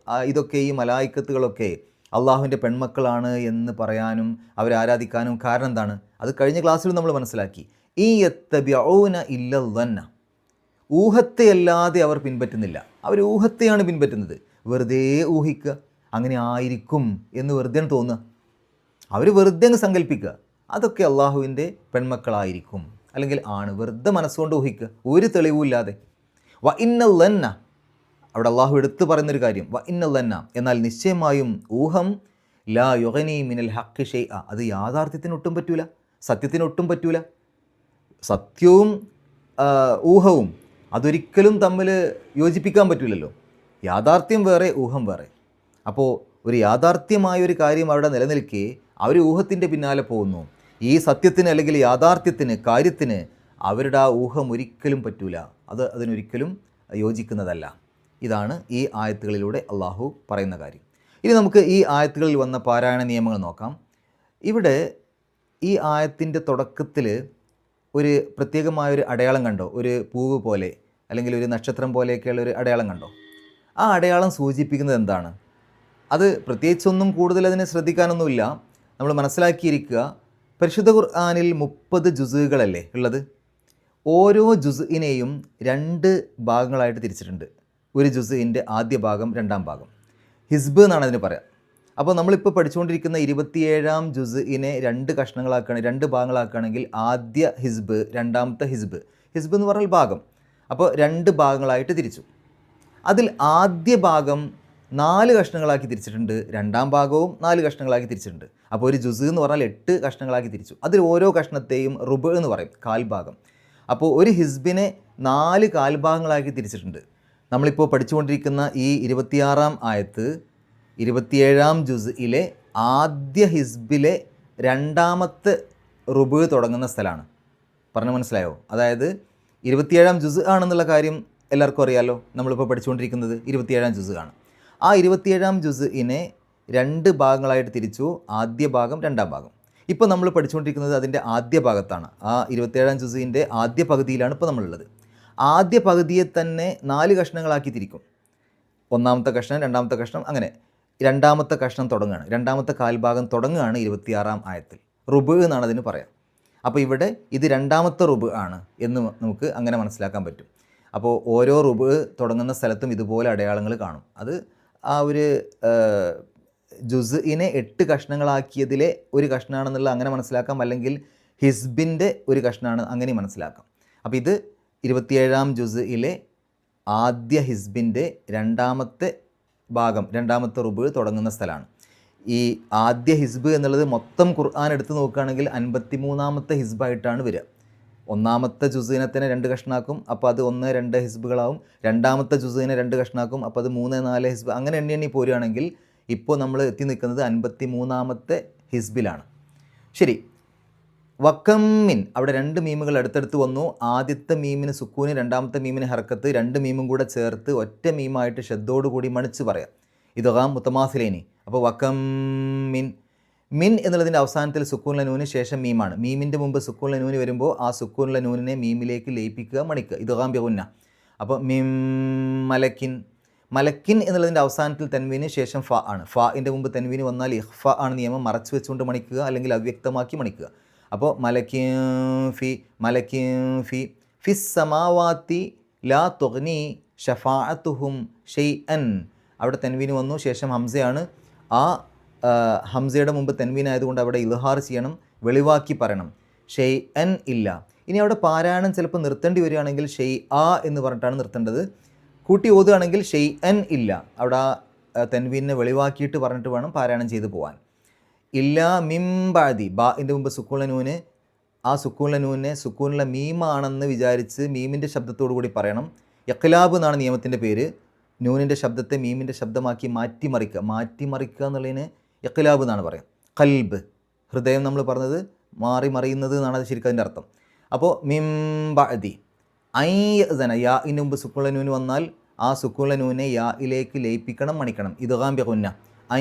ഇതൊക്കെ ഈ മലായിക്കത്തുകളൊക്കെ അള്ളാഹുവിൻ്റെ പെൺമക്കളാണ് എന്ന് പറയാനും അവരെ ആരാധിക്കാനും കാരണം എന്താണ്? അത് കഴിഞ്ഞ ക്ലാസ്സിൽ നമ്മൾ മനസ്സിലാക്കി. ഈ യത്തബിഊന ഇല്ലല്ലന്ന, ഊഹത്തെ അല്ലാതെ അവർ പിൻപറ്റുന്നില്ല. അവർ ഊഹത്തെയാണ് പിൻപറ്റുന്നത്. വെറുതെ ഊഹിക്കുക, അങ്ങനെ ആയിരിക്കും എന്ന് വെറുതെ തോന്നുക, അവർ വെറുതെ അങ്ങ് സങ്കല്പിക്കുക അതൊക്കെ അള്ളാഹുവിൻ്റെ പെൺമക്കളായിരിക്കും അല്ലെങ്കിൽ ആണ്, വെറുതെ മനസ്സുകൊണ്ട് ഊഹിക്കുക, ഒരു തെളിവുമില്ലാതെ. വ ഇന്നല്ലന്ന, അവിടെ അള്ളാഹു എടുത്തു പറയുന്നൊരു കാര്യം, വ ഇന്നല്ലന്ന, എന്നാൽ നിശ്ചയമായും ഊഹം ലാ യുഗ്നി മിനൽ ഹഖ് ഷൈഅ, അത് യാഥാർത്ഥ്യത്തിന് ഒട്ടും പറ്റൂല, സത്യത്തിന് ഒട്ടും പറ്റൂല. സത്യവും ഊഹവും അതൊരിക്കലും തമ്മിൽ യോജിപ്പിക്കാൻ പറ്റില്ലല്ലോ. യാഥാർത്ഥ്യം വേറെ, ഊഹം വേറെ. അപ്പോൾ ഒരു യാഥാർത്ഥ്യമായൊരു കാര്യം അവിടെ നിലനിൽക്കെ അവർ ഊഹത്തിൻ്റെ പിന്നാലെ പോകുന്നു. ഈ സത്യത്തിന് അല്ലെങ്കിൽ യാഥാർത്ഥ്യത്തിന്, കാര്യത്തിന് അവരുടെ ആ ഊഹം ഒരിക്കലും പറ്റൂല, അതിനൊരിക്കലും യോജിക്കുന്നതല്ല. ഇതാണ് ഈ ആയത്തുകളിലൂടെ അള്ളാഹു പറയുന്ന കാര്യം. ഇനി നമുക്ക് ഈ ആയത്തുകളിൽ വന്ന പാരായണ നിയമങ്ങൾ നോക്കാം. ഇവിടെ ഈ ആയത്തിൻ്റെ തുടക്കത്തിൽ ഒരു പ്രത്യേകമായൊരു അടയാളം കണ്ടോ? ഒരു പൂവ് പോലെ അല്ലെങ്കിൽ ഒരു നക്ഷത്രം പോലെയൊക്കെയുള്ള ഒരു അടയാളം കണ്ടോ? ആ അടയാളം സൂചിപ്പിക്കുന്നത് എന്താണ്? അത് പ്രത്യേകിച്ചൊന്നും കൂടുതൽ അതിനെ ശ്രദ്ധിക്കാനൊന്നുമില്ല. നമ്മൾ മനസ്സിലാക്കിയിരിക്കുക, പരിശുദ്ധ ഖുർആനിൽ 30 ജുസുകളല്ലേ ഉള്ളത്. ഓരോ ജുസുഇനെയും 2 ഭാഗങ്ങളായിട്ട് തിരിച്ചിട്ടുണ്ട്. ഒരു ജുസുഇൻ്റെ ആദ്യ ഭാഗം, രണ്ടാം ഭാഗം. ഹിസ്ബ് എന്നാണ് അതിന് പറയുക. അപ്പോൾ നമ്മളിപ്പോൾ പഠിച്ചുകൊണ്ടിരിക്കുന്ന 27-ാം ജുസുഇനെ 2 കഷ്ണങ്ങളാക്കുകയാണ്, 2 ഭാഗങ്ങളാക്കുകയാണെങ്കിൽ ആദ്യ ഹിസ്ബ്, രണ്ടാമത്തെ ഹിസ്ബ്. ഹിസ്ബ് എന്ന് പറഞ്ഞാൽ ഭാഗം. അപ്പോൾ 2 ഭാഗങ്ങളായിട്ട് തിരിച്ചു. അതിൽ ആദ്യ ഭാഗം 4 കഷ്ണങ്ങളാക്കി തിരിച്ചിട്ടുണ്ട്, രണ്ടാം ഭാഗവും 4 കഷ്ണങ്ങളാക്കി തിരിച്ചിട്ടുണ്ട്. അപ്പോൾ ഒരു ജുസ് എന്ന് പറഞ്ഞാൽ 8 കഷ്ണങ്ങളാക്കി തിരിച്ചു. അതിൽ ഓരോ കഷ്ണത്തെയും റുബ് എന്ന് പറയും, കാൽഭാഗം. അപ്പോൾ ഒരു ഹിസ്ബിനെ 4 കാൽഭാഗങ്ങളാക്കി തിരിച്ചിട്ടുണ്ട്. നമ്മളിപ്പോൾ പഠിച്ചുകൊണ്ടിരിക്കുന്ന ഈ 26-ാം ആയത്ത് 27-ാം ജുസിലെ ആദ്യ ഹിസ്ബിലെ 2ാമത്തെ റുബ് തുടങ്ങുന്ന സ്ഥലമാണ്. പറഞ്ഞു മനസ്സിലായോ? അതായത് 27-ാം ജുസ് ആണെന്നുള്ള കാര്യം എല്ലാവർക്കും അറിയാമല്ലോ. നമ്മളിപ്പോൾ പഠിച്ചുകൊണ്ടിരിക്കുന്നത് 27-ാം ജുസ് ആണ്. ആ 27-ാം ജുസിനെ 2 ഭാഗങ്ങളായിട്ട് തിരിച്ചു, ആദ്യ ഭാഗം, രണ്ടാം ഭാഗം. ഇപ്പോൾ നമ്മൾ പഠിച്ചുകൊണ്ടിരിക്കുന്നത് അതിൻ്റെ ആദ്യ ഭാഗത്താണ്. ആ 27-ാം ജുസിൻ്റെ ആദ്യ പകുതിയിലാണ് ഇപ്പോൾ നമ്മളുള്ളത്. ആദ്യ പകുതിയെ തന്നെ 4 കഷ്ണങ്ങളാക്കി തിരിക്കും. ഒന്നാമത്തെ കഷ്ണം, രണ്ടാമത്തെ കഷ്ണം, അങ്ങനെ രണ്ടാമത്തെ കഷ്ണം തുടങ്ങുകയാണ്, രണ്ടാമത്തെ കാൽഭാഗം തുടങ്ങുകയാണ് 26-ാം ആയത്തിൽ. റുബ് എന്നാണ് അതിന് പറയാം. അപ്പോൾ ഇവിടെ ഇത് 2ാമത്തെ റുബ് ആണ് എന്ന് നമുക്ക് അങ്ങനെ മനസ്സിലാക്കാൻ പറ്റും. അപ്പോൾ ഓരോ റുബ് തുടങ്ങുന്ന സ്ഥലത്തും ഇതുപോലെ അടയാളങ്ങൾ കാണും. അത് ആ ഒരു ജുസ്ഇനെ 8 കഷ്ണങ്ങളാക്കിയതിലെ ഒരു കഷ്ണമാണെന്നുള്ള അങ്ങനെ മനസ്സിലാക്കാം, അല്ലെങ്കിൽ ഹിസ്ബിൻ്റെ ഒരു കഷ്ണമാണ് അങ്ങനെ മനസ്സിലാക്കാം. അപ്പോൾ ഇത് 27-ാം ജുസ്ഇലെ ആദ്യ ഹിസ്ബിൻ്റെ 2ാമത്തെ ഭാഗം, 2ാമത്തെ റുബ് തുടങ്ങുന്ന സ്ഥലമാണ്. ഈ ആദ്യ ഹിസ്ബ് എന്നുള്ളത് മൊത്തം ഖുർആൻ എടുത്ത് നോക്കുകയാണെങ്കിൽ 53-ാമത്തെ ഹിസ്ബായിട്ടാണ് വരിക. ഒന്നാമത്തെ ജുസിനെ തന്നെ 2 കഷ്ണാക്കും, അപ്പോൾ അത് 1, 2 ഹിസ്ബുകളാവും. രണ്ടാമത്തെ ജുസിനെ 2 കഷ്ണാക്കും, അപ്പോൾ അത് 3, 4 ഹിസ്ബ്, അങ്ങനെ എണ്ണി പോരുകയാണെങ്കിൽ ഇപ്പോൾ നമ്മൾ എത്തി നിൽക്കുന്നത് 53-ാമത്തെ ഹിസ്ബിലാണ്. ശരി, വക്കമ്മിൻ അവിടെ രണ്ട് മീമുകൾ അടുത്തടുത്ത് വന്നു. ആദ്യത്തെ മീമിന് സുക്കൂന്, രണ്ടാമത്തെ മീമിന് ഹർക്കത്ത്, രണ്ട് മീമും കൂടെ ചേർത്ത് ഒറ്റ മീമായിട്ട് ഷദ്ദോടുകൂടി മണിച്ച് പറയാം. ഇദ്ഗാം മുത്തമാസിലൈനി. അപ്പോൾ വക്കമ്മിൻ, മിൻ എന്നുള്ളതിൻ്റെ അവസാനത്തിൽ സുക്കൂനുള്ള നൂന് ശേഷം മീമാണ്. മീമിൻ്റെ മുമ്പ് സുക്കൂനുള്ള നൂന് വരുമ്പോൾ ആ സുക്കൂനുള്ള നൂനിനെ മീമിലേക്ക് ലയിപ്പിക്കുക, മണിക്കുക. ഇദ്ഗാം ബിഗുന്ന. അപ്പോൾ മിം മലക്കിൻ, മലക്കിൻ എന്നുള്ളതിൻ്റെ അവസാനത്തിൽ തൻവീന് ശേഷം ഫ ആണ്. ഫാഇൻ്റെ മുമ്പ് തൻവീന് വന്നാൽ ഇഖ്ഫ ആണ് നിയമം. മറച്ചു വെച്ചുകൊണ്ട് മണിക്കുക, അല്ലെങ്കിൽ അവ്യക്തമാക്കി മണിക്കുക. അപ്പോൾ മലക്കിൻ ഫി, മലക്കിൻ ഫി, ഫിസ് സമാവാത്തി ലാ തുഗ്നി ഷഫാഅത്തുഹും ഷൈഅൻ. അവിടെ തൻവീന് വന്നു, ശേഷം ഹംസയാണ്. ആ ഹംസയുടെ മുമ്പ് തൻവീൻ ആയതുകൊണ്ട് അവിടെ ഇൽഹാർ ചെയ്യണം, വെളിവാക്കി പറയണം. ഷൈഅൻ ഇല്ല. ഇനി അവിടെ പാരായണം ചിലപ്പോൾ നിർത്തേണ്ടി വരികയാണെങ്കിൽ ഷെയ് ആ എന്ന് പറഞ്ഞിട്ടാണ് നിർത്തേണ്ടത്. കൂട്ടി ഓതുകയാണെങ്കിൽ ഷെയ്അൻ ഇല്ല. അവിടെ തൻവീനെ വെളിവാക്കിയിട്ട് പറഞ്ഞിട്ട് വേണം പാരായണം ചെയ്തു പോകാൻ. ഇല്ല മിംബാദി, ബാഇൻ്റെ മുമ്പ് സുക്കൂനുള്ള നൂന്, ആ സുക്കൂനുള്ള നൂനെ സുക്കൂനുള്ള മീമാണെന്ന് വിചാരിച്ച് മീമിൻ്റെ ശബ്ദത്തോടു കൂടി പറയണം. ഇഖ്ലാബ് എന്നാണ് നിയമത്തിൻ്റെ പേര്. നൂനിൻ്റെ ശബ്ദത്തെ മീമിൻ്റെ ശബ്ദമാക്കി മാറ്റിമറിക്കുക. മാറ്റിമറിക്കുക എന്നുള്ളതിന് ഇഖ്ലാബ് എന്നാണ് പറയുക. ഖൽബ്, ഹൃദയം നമ്മൾ പറഞ്ഞത് മാറി മറിയുന്നത് എന്നാണ് അത് ശരിക്കും അതിൻ്റെ അർത്ഥം. അപ്പോൾ മിംബഅദി ഐഅ്ദന, യാഇന് മുമ്പ് സുക്കൂനുള്ള നൂന് വന്നാൽ ആ സുക്കൂനുള്ള നൂനെ യാഇലേക്ക് ലയിപ്പിക്കണം, മണിക്കണം. ഇദ്ഗാം ബിഗുന്ന.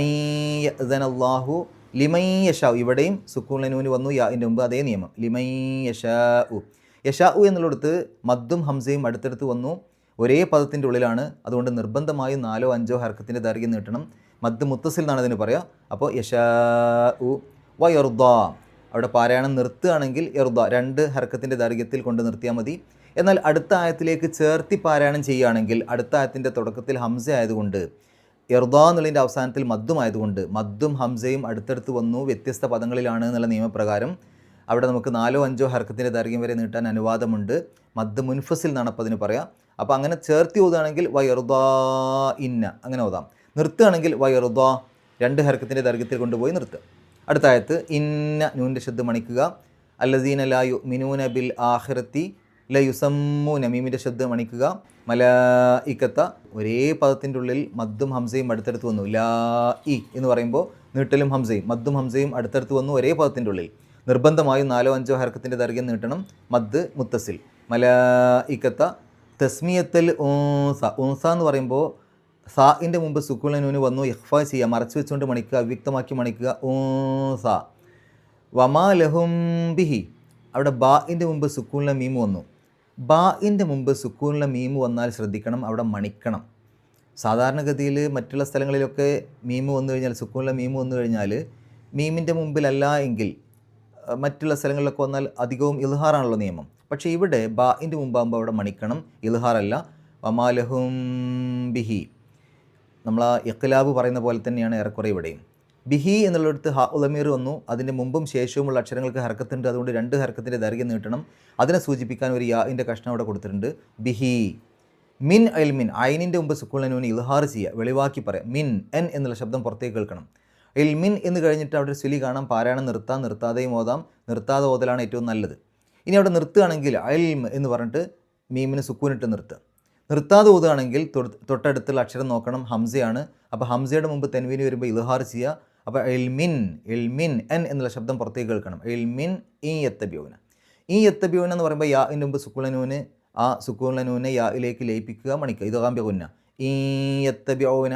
ഐഅ്ദനല്ലാഹു ലിമൻ യശാഉ, ഇവിടെയും സുക്കൂനുള്ള നൂന് വന്നു യാഇൻ്റെ മുമ്പ്, അതേ നിയമം. ലിമൻ യശാഉ, യശാഉ എന്നുള്ളിടത്ത് മദ്ദും ഹംസയും അടുത്തടുത്ത് വന്നു, ഒരേ പദത്തിൻ്റെ ഉള്ളിലാണ്. അതുകൊണ്ട് നിർബന്ധമായും 4 or 5 ഹർക്കത്തിൻ്റെ ദൈർഘ്യം നീട്ടണം. മദ് മുത്തസിൽ എന്നാണ് അതിന് പറയുക. അപ്പോൾ യശാഉ വയർദ, അവിടെ പാരായണം നിർത്തുകയാണെങ്കിൽ ഇർദ 2 ഹർക്കത്തിൻ്റെ ദൈർഘ്യത്തിൽ കൊണ്ട് നിർത്തിയാൽ മതി. എന്നാൽ അടുത്ത ആയത്തിലേക്ക് ചേർത്തി പാരായണം ചെയ്യുകയാണെങ്കിൽ അടുത്ത ആയത്തിൻ്റെ തുടക്കത്തിൽ ഹംസ ആയതുകൊണ്ട്, ഇർദ എന്നുള്ളതിൻ്റെ അവസാനത്തിൽ മദ്ദും ആയതുകൊണ്ട്, മദ്ദും ഹംസയും അടുത്തടുത്ത് വന്നു, വ്യത്യസ്ത പദങ്ങളിലാണ് എന്നുള്ള നിയമപ്രകാരം അവിടെ നമുക്ക് 4 or 5 ഹർക്കത്തിൻ്റെ ദൈർഘ്യം വരെ നീട്ടാൻ അനുവാദമുണ്ട്. മദ് മുൻഫസിൽ എന്നാണ് അപ്പോൾ അതിന് പറയാം. അപ്പോൾ അങ്ങനെ ചേർത്തി ഓതുകയാണെങ്കിൽ വയർദ ഇന്ന അങ്ങനെ ഓതാം. നിർത്തുകയാണെങ്കിൽ വയർദ 2 ഹർക്കത്തിൻ്റെ ദൈർഘ്യത്തിൽ കൊണ്ടുപോയി നിർത്തുക. അടുത്ത ആയത്ത് ഇന്ന, നൂൻ്റെ ശബ്ദം മണിക്കുക. അല്ലസീന ലാ യുഅ്മിനൂന ബിൽ ആഖിറത്തി ലയുസമ്മൂന, മീമിൻ്റെ ശബ്ദം മണിക്കുക. മലായിക്കത്ത, ഒരേ പദത്തിൻ്റെ ഉള്ളിൽ മദ്ദും ഹംസയും അടുത്തടുത്ത് വന്നു. ലാ ഇ എന്ന് പറയുമ്പോൾ നീട്ടലും ഹംസയും മദ്ദും ഹംസയും അടുത്തടുത്ത് വന്നു, ഒരേ പദത്തിൻ്റെ ഉള്ളിൽ. നിർബന്ധമായും 4 or 5 ഹർക്കത്തിൻ്റെ ദൈർഘ്യം നീട്ടണം. മദ് മുത്തസിൽ. മലായിക്കത്ത തസ്മിയത്തൽ ഊസ, ഊസ എന്ന് പറയുമ്പോൾ സാഇൻ്റെ മുമ്പ് സുക്കൂനുള്ള നൂന് വന്നു, ഇഖ്ഫ ചെയ്യുക, മറച്ചു വെച്ചുകൊണ്ട് മണിക്കുക, അവ്യക്തമാക്കി മണിക്കുക. ഊസ. വമാ ലഹും ബിഹി, അവിടെ ബാഇൻ്റെ മുമ്പ് സുക്കൂനുള്ള മീമ് വന്നു. ബാഇൻ്റെ മുമ്പ് സുക്കൂനുള്ള മീമ് വന്നാൽ ശ്രദ്ധിക്കണം, അവിടെ മണിക്കണം. സാധാരണഗതിയിൽ മറ്റുള്ള സ്ഥലങ്ങളിലൊക്കെ മീമ് വന്നു കഴിഞ്ഞാൽ, സുക്കൂനുള്ള മീമ് വന്നു കഴിഞ്ഞാൽ മീമിൻ്റെ മുമ്പിലല്ല എങ്കിൽ മറ്റുള്ള സ്ഥലങ്ങളിലൊക്കെ വന്നാൽ അധികവും ഇൽഹാറാണല്ലോ നിയമം. പക്ഷേ ഇവിടെ ബാഇൻ്റെ മുമ്പാകുമ്പോൾ അവിടെ മണിക്കണം, ഇൽഹാറല്ല. വമാ ലഹും ബിഹി, നമ്മൾ ആ ഇഖ്ലാബ് പറയുന്ന പോലെ തന്നെയാണ് ഏറെക്കുറെ ഇവിടെയും. ബിഹി എന്നുള്ളിടത്ത് ഹ ഉലമീർ വന്നു, അതിൻ്റെ മുമ്പും ശേഷവുമുള്ള അക്ഷരങ്ങൾക്ക് ഹർക്കത്തുണ്ട്. അതുകൊണ്ട് 2 ഹർക്കത്തിൻ്റെ ദൈർഘ്യം നീട്ടണം. അതിനെ സൂചിപ്പിക്കാൻ ഒരു യാഇൻ്റെ കഷ്ണം അവിടെ കൊടുത്തിട്ടുണ്ട്. ബിഹി. മിൻ ഇൽമിൻ, ഐനിൻ്റെ മുമ്പ് സുക്കൂനുള്ള നൂന് ഇൽഹാർ ചെയ്യുക, വെളിവാക്കി പറയാം. മിൻ, എൻ എന്നുള്ള ശബ്ദം പുറത്തേക്ക് കേൾക്കണം. ഇൽമിൻ എന്ന് കഴിഞ്ഞിട്ട് അവിടെ സ്വലി കാണാം. പാരായണം നിർത്താം, നിർത്താതെയും ഓതാം. നിർത്താതെ ഓതലാണ് ഏറ്റവും നല്ലത്. ഇനി അവിടെ നിർത്തുകയാണെങ്കിൽ ഇൽം എന്ന് പറഞ്ഞിട്ട് മീമിന് സുക്കൂനിട്ട് നിർത്തുക. നിർത്താതെ ഓതുകയാണെങ്കിൽ തൊട്ടടുത്തുള്ള അക്ഷരം നോക്കണം, ഹംസയാണ്. അപ്പോൾ ഹംസയുടെ മുമ്പ് തൻവീന് വരുമ്പോൾ ഇൽഹാർ ചെയ്യുക. അപ്പോൾ ഇൽമിൻ, ഇൽമിൻ എൻ എന്നുള്ള ശബ്ദം പുറത്തേക്ക് കേൾക്കണം. ഇൽമിൻ ഈ യത്തബിയൂന. ഈ യത്തബിയൂന എന്ന് പറയുമ്പോൾ യാഇൻ്റെ മുമ്പ് സുക്കൂനുള്ള നൂന്, ആ സുക്കൂനുള്ള നൂനെ യാഇലേക്ക് ലയിപ്പിക്കുക, മണിക്കുക. ഇദ്ഗാം ബിഗുന്ന. ഈ യത്തബിഊന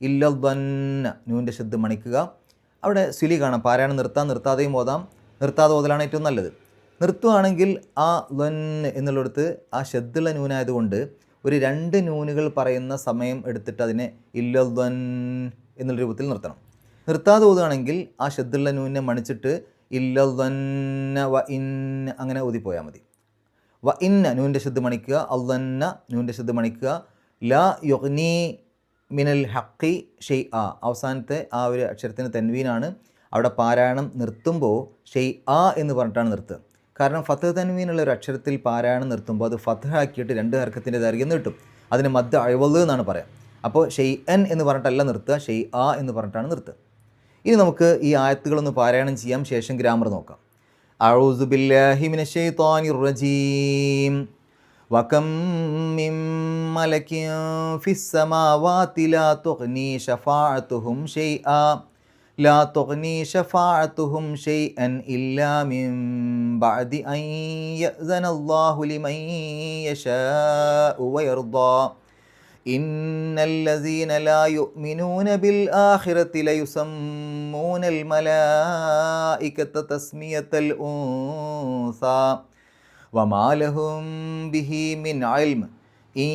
ഇല്ലദ്ദന്ന, നൂൻ്റെ ശബ്ദം മണിക്കുക. അവിടെ സ്വലി കാണാം. പാരായണം നിർത്താം, നിർത്താതെയും ഓതാം. നിർത്താതെ ഓതലാണ് ഏറ്റവും നല്ലത്. നിർത്തുകയാണെങ്കിൽ ആ ലൻ എന്നുള്ളിടത്ത് ആ ശബ്ദുള്ള നൂനായതുകൊണ്ട് ഒരു 2 നൂനുകൾ പറയുന്ന സമയം എടുത്തിട്ട് അതിനെ ഇല്ലദ്ദൻ എന്നുള്ള രൂപത്തിൽ നിർത്തണം. നിർത്താതെ ഓതുകയാണെങ്കിൽ ആ ശബ്ദുള്ള നൂനെ മണിച്ചിട്ട് ഇല്ലദ്ദന്ന വ ഇന്ന അങ്ങനെ ഓതിപ്പോയാൽ മതി. വ ഇന്ന നൂൻ്റെ ശബ്ദം മണിക്കുക. അല്ലന്ന നൂൻ്റെ ശബ്ദം മണിക്കുക. ലാ യുഗ്നി മിനൽ ഹഖി ഷെയ് ആ, അവസാനത്തെ ആ ഒരു അക്ഷരത്തിന് തൻവീനാണ്. അവിടെ പാരായണം നിർത്തുമ്പോൾ ഷെയ് ആ എന്ന് പറഞ്ഞിട്ടാണ് നിർത്തുക. കാരണം ഫത്ത് തൻവീനുള്ള ഒരു അക്ഷരത്തിൽ പാരായണം നിർത്തുമ്പോൾ അത് ഫത്ത് ആക്കിയിട്ട് 2 ഹർക്കത്തിൻ്റെ ദൈർഘ്യം നീട്ടും. അതിന് മദ് അഴവല് എന്നാണ് പറയാം. അപ്പോൾ ഷെയ് എൻ എന്ന് പറഞ്ഞിട്ടല്ല നിർത്തുക, ഷെയ് ആ എന്ന് പറഞ്ഞിട്ടാണ് നിർത്തുക. ഇനി നമുക്ക് ഈ ആയത്തുകളൊന്ന് പാരായണം ചെയ്യാം, ശേഷം ഗ്രാമർ നോക്കാം. അഊസു ബില്ലാഹി മിനശ് ശൈത്വാനിർ റജീം. വകം മിൻ മലകിൻ ഫിസ് സമാവാതി ലാ തുഗ്നി ശഫാഅതുഹും ഷൈആ ലാ തുഗ്നി ശഫാഅത്തുഹും ഷൈഅൻ ഇല്ലാ മിൻ ബഅദി അൻ യഅ്സനല്ലാഹു ലിമൻ യശാഉ വയർദാ ഇന്നൽ ലസീന ലാ യുഅ്മിനൂന ബിൽ ആഖിറതി ലയുസമ്മൂനൽ മലായികത തസ്മിയതൽ ഉൻസാ വമാ ലഹും ബിഹി മിൻ ഇൽം ഇൻ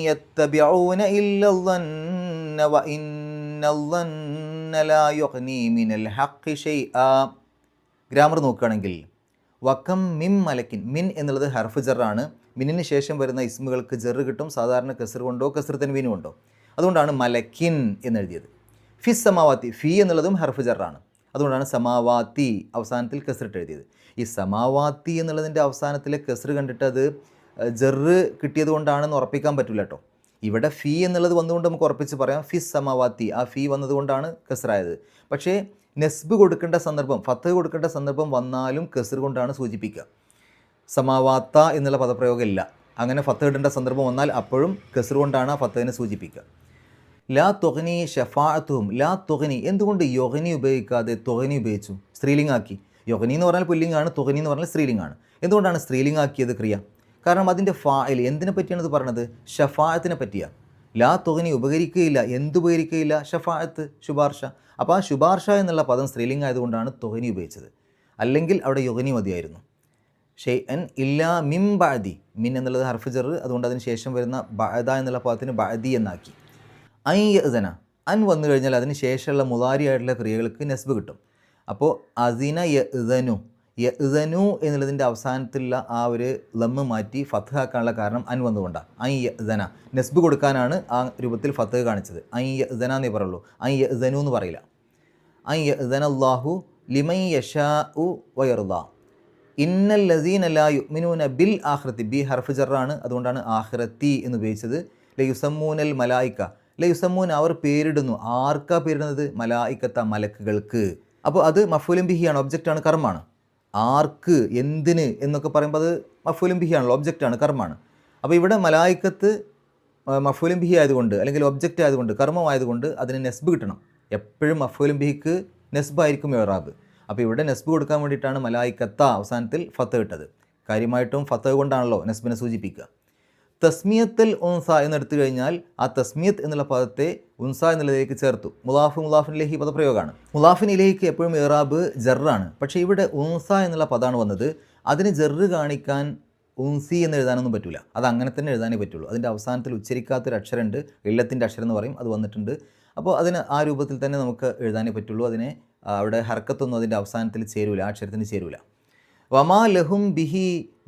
യത്തബിഊന ഇല്ലദ്ദന്ന വഇന്നദ്ദന്ന ലാ യുഗ്നി മിനൽ ഹഖ് ഷൈആ. ഗ്രാമർ നോക്കുകയാണെങ്കിൽ വക്കം മിൻ മലക്കിൻ, മിൻ എന്നുള്ളത് ഹർഫ് ജറാണ്. മിന്നിന് ശേഷം വരുന്ന ഇസ്മുകൾക്ക് ജറ് കിട്ടും, സാധാരണ കസ്ർ കൊണ്ടോ കസ്ർ തൻവീനും കൊണ്ടോ. അതുകൊണ്ടാണ് മലക്കിൻ എന്നെഴുതിയത്. ഫിസ് സമാവാത്തി, ഫി എന്നുള്ളതും ഹർഫ് ജറാണ്. അതുകൊണ്ടാണ് സമാവാത്തി അവസാനത്തിൽ കസ്റിട്ട് എഴുതിയത്. ഈ സമാവാത്തി എന്നുള്ളതിൻ്റെ അവസാനത്തിലെ കസ്ർ കണ്ടിട്ട് അത് ജറ് കിട്ടിയത് കൊണ്ടാണെന്ന് ഉറപ്പിക്കാൻ പറ്റില്ല കേട്ടോ. ഇവിടെ ഫി എന്നുള്ളത് വന്നുകൊണ്ട് നമുക്ക് ഉറപ്പിച്ച് പറയാം ഫിസ് സമാവാത്തി, ആ ഫി വന്നതുകൊണ്ടാണ് കസ്റായത്. പക്ഷേ നെസ്ബ് കൊടുക്കേണ്ട സന്ദർഭം, ഫത്ത് കൊടുക്കേണ്ട സന്ദർഭം വന്നാലും കസ്ർ കൊണ്ടാണ് സൂചിപ്പിക്കുക. സമാവാത്ത എന്നുള്ള പദപ്രയോഗം ഇല്ല. അങ്ങനെ ഫത്ത് ഇടേണ്ട സന്ദർഭം വന്നാൽ അപ്പോഴും കസ്ർ കൊണ്ടാണ് ആ ഫത്തതിനെ സൂചിപ്പിക്കുക. ലാ തുഗ്നി ഷഫാഅത്തുഹും, ലാ തുഗ്നി, എന്തുകൊണ്ട് യൊഗ്നി ഉപയോഗിക്കാതെ തുഗ്നി ഉപയോഗിച്ചു, സ്ത്രീലിംഗാക്കി? യൊഗ്നി എന്ന് പറഞ്ഞാൽ പുല്ലിംഗാണ്, തുഗ്നി എന്ന് പറഞ്ഞാൽ സ്ത്രീലിംഗാണ്. എന്തുകൊണ്ടാണ് സ്ത്രീലിംഗാക്കിയത് ക്രിയ? കാരണം അതിൻ്റെ ഫാഇൽ എന്തിനെ പറ്റിയാണ് ഇത് പറഞ്ഞത്? ഷഫാഅത്തിനെ പറ്റിയാണ്. ലാ തുഗ്നി ഉപകരിക്കുകയില്ല, എന്തുപകരിക്കുകയില്ല? ഷഫാഅത്ത്, ശുപാർശ. അപ്പോൾ ആ ശുപാർശ എന്നുള്ള പദം സ്ത്രീലിംഗം ആയതുകൊണ്ടാണ് തുഗ്നി ഉപയോഗിച്ചത്. അല്ലെങ്കിൽ അവിടെ യൊഗ്നി മതിയായിരുന്നു. ഷൈഅൻ ഇല്ലാ മിൻ ബഅദി, മിൻ എന്നുള്ളത് ഹർഫ് ജർ, അതുകൊണ്ട് അതിന് ശേഷം വരുന്ന ബഅദ എന്നുള്ള പദത്തിന് ബഅദി എന്നാക്കി. അൻ യഅ്സന, അൻ വന്നു കഴിഞ്ഞാൽ അതിന് ശേഷമുള്ള മുദാരിയായിട്ടുള്ള ക്രിയകൾക്ക് നെസ്ബ് കിട്ടും. അപ്പോൾ അസിന യഅ്സനു, യഅ്സനു എന്നുള്ളതിൻ്റെ അവസാനത്തിലുള്ള ആ ഒരു ലമ്മ് മാറ്റി ഫത്ത് ആക്കാനുള്ള കാരണം അൻ വന്നുകൊണ്ടാണ്. അൻ യഅ്സന, നെസ്ബ് കൊടുക്കാനാണ് ആ രൂപത്തിൽ ഫത്ത് കാണിച്ചത്. അൻ യഅ്സന എന്നേ പറയുള്ളൂ, അൻ യഅ്സനു എന്ന് പറയില്ല. അൻ യഅ്സനല്ലാഹു ലിമൻ യശാഉ വയർദാ ഇന്നൽ ലസീന ലാ യുഅ്മിനൂന ബിൽ ആഖിറതി, ബി ഹർഫ് ജറാണ്, അതുകൊണ്ടാണ് ആഖിറത്തി എന്ന് ഉപയോഗിച്ചത്. ലയുസമ്മൂനൽ മലായിക്ക, ലയുസമ്മൂൻ അവർ പേരിടുന്നു. ആർക്കാ പേരിടുന്നത്? മലായിക്കത്ത, മലക്കുകൾക്ക്. അപ്പോൾ അത് മഫ്ഊലുൻ ബിഹിയാണ്, ഒബ്ജക്റ്റാണ്, കർമ്മാണ്. ആർക്ക്, എന്തിന് എന്നൊക്കെ പറയുമ്പോൾ അത് മഫ്ഊലുൻ ബിഹിയാണല്ലോ, ഒബ്ജക്റ്റാണ്, കർമ്മാണ്. അപ്പോൾ ഇവിടെ മലായിക്കത്ത് മഫ്ഊലുൻ ബിഹി ആയതുകൊണ്ട്, അല്ലെങ്കിൽ ഒബ്ജക്റ്റ് ആയതുകൊണ്ട്, കർമ്മമായതുകൊണ്ട് അതിന് നെസ്ബ് കിട്ടണം. എപ്പോഴും മഫ്ഊലുൻ ബിഹിക്ക് നെസ്ബായിരിക്കും ഇറാബ്. അപ്പോൾ ഇവിടെ നെസ്ബ് കൊടുക്കാൻ വേണ്ടിയിട്ടാണ് മലായിക്കത്ത അവസാനത്തിൽ ഫത്ത് ഇട്ടത്. കാര്യമായിട്ടും ഫത്ത് കൊണ്ടാണല്ലോ നെസ്ബിനെ സൂചിപ്പിക്കുക. തസ്മിയത്തുൽ ഉൻസ എന്നെടുത്തു കഴിഞ്ഞാൽ ആ തസ്മിയത്ത് എന്നുള്ള പദത്തെ ഉൻസ എന്നുള്ളതിലേക്ക് ചേർത്തു. മുലാഫ് മുലാഫിനിലേഹി പദപ്രയോഗമാണ്. മുലാഫിനിലേക്ക് എപ്പോഴും ഇറാബ് ജറാണ്. പക്ഷേ ഇവിടെ ഉൻസ എന്നുള്ള പദമാണ് വന്നത്. അതിന് ജറ് കാണിക്കാൻ ഉൻസി എന്ന് എഴുതാനൊന്നും പറ്റില്ല. അത് അങ്ങനെ തന്നെ എഴുതാനേ പറ്റുള്ളൂ. അതിൻ്റെ അവസാനത്തിൽ ഉച്ചരിക്കാത്തൊരു അക്ഷരമുണ്ട്, ഇല്ലത്തിൻ്റെ അക്ഷരം എന്ന് പറയും, അത് വന്നിട്ടുണ്ട്. അപ്പോൾ അതിന് ആ രൂപത്തിൽ തന്നെ നമുക്ക് എഴുതാനേ പറ്റുള്ളൂ. അതിനെ അവിടെ ഹർക്കത്തൊന്നും അതിൻ്റെ അവസാനത്തിൽ ചേരൂല, ആ അക്ഷരത്തിന് ചേരൂല. വമാ ലഹും ബിഹി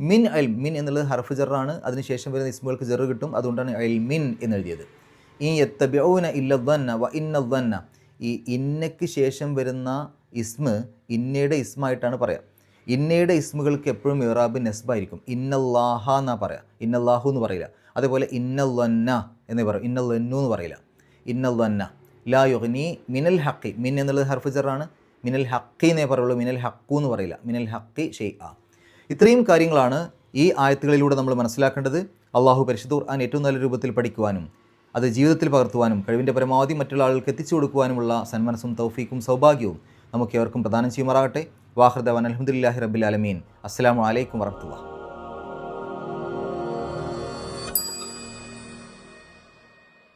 മിൻ ഇൽം, മിൻ എന്നുള്ളത് ഹർഫ് ജറാണ്, അതിനുശേഷം വരുന്ന ഇസ്മുകൾക്ക് ജറ് കിട്ടും, അതുകൊണ്ടാണ് ഇൽമിൻ എന്നെഴുതിയത്. ഈ യത്തബിഊന ഇല്ലദ്ദന്ന വ ഇന്നദ്ദന്ന, ഈ ഇന്നയ്ക്ക് ശേഷം വരുന്ന ഇസ്മ് ഇന്നയുടെ ഇസ്മായിട്ടാണ് പറയാം. ഇന്നയുടെ ഇസ്മുകൾക്ക് എപ്പോഴും ഇറാബ് നെസ്ബായിരിക്കും. ഇന്നല്ലാഹ എന്നാ പറയാം, ഇന്നല്ലാഹു എന്ന് പറയില്ല. അതേപോലെ ഇന്നല്ലന്ന എന്നേ പറയും, ഇന്നല്ലന്നു എന്ന് പറയില്ല. ഇന്നല്ലന്ന ലാ യുഗ്നി മിനൽ ഹഖി, മിൻ എന്നുള്ളത് ഹർഫ് ജറാണ്, മിനൽ ഹഖി എന്നേ പറയുള്ളൂ, മിനൽ ഹഖു എന്ന് പറയില്ല. മിനൽ ഹഖി ഷൈഅ. ഇത്രയും കാര്യങ്ങളാണ് ഈ ആയത്തുകളിലൂടെ നമ്മൾ മനസ്സിലാക്കേണ്ടത്. അള്ളാഹു പരിശുദ്ധ ഖുർആൻ ഏറ്റവും നല്ല രൂപത്തിൽ പഠിക്കുവാനും അത് ജീവിതത്തിൽ പകർത്തുവാനും കഴിവിൻ്റെ പരമാവധി മറ്റുള്ള ആളുകൾക്ക് എത്തിച്ചു കൊടുക്കുവാനുമുള്ള സന്മനസ്സും തൗഫീക്കും സൗഭാഗ്യവും നമുക്ക് ഏവർക്കും പ്രദാനം ചെയ്യുമാറാകട്ടെ. വാഹിർ ദഅ്വാനാ അൽഹംദുലില്ലാഹി റബ്ബിൽ ആലമീൻ. അസ്സലാമു അലൈക്കും വറഹ്മത്തുള്ളാഹി.